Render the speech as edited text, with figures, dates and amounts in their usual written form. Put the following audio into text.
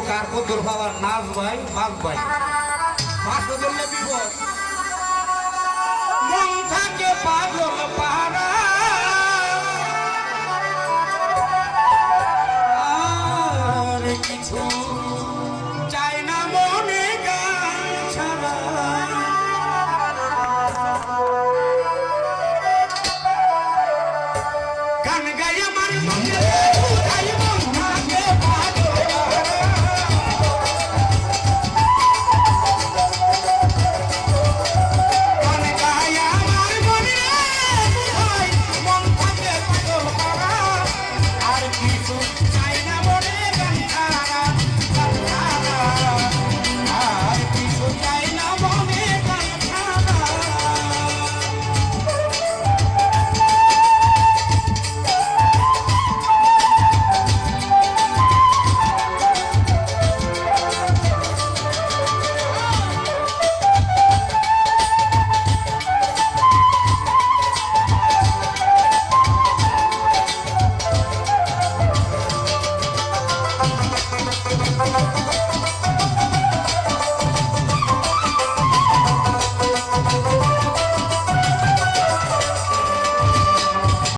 কার কদ্দুর বাবার নাচ ভাই মাছ ভাই মাছ ধরলে বিপদ মন থাকে পাগল পাহারা আর কিছু চাই না মনে গান ছাড়া গান গাই আমার মনে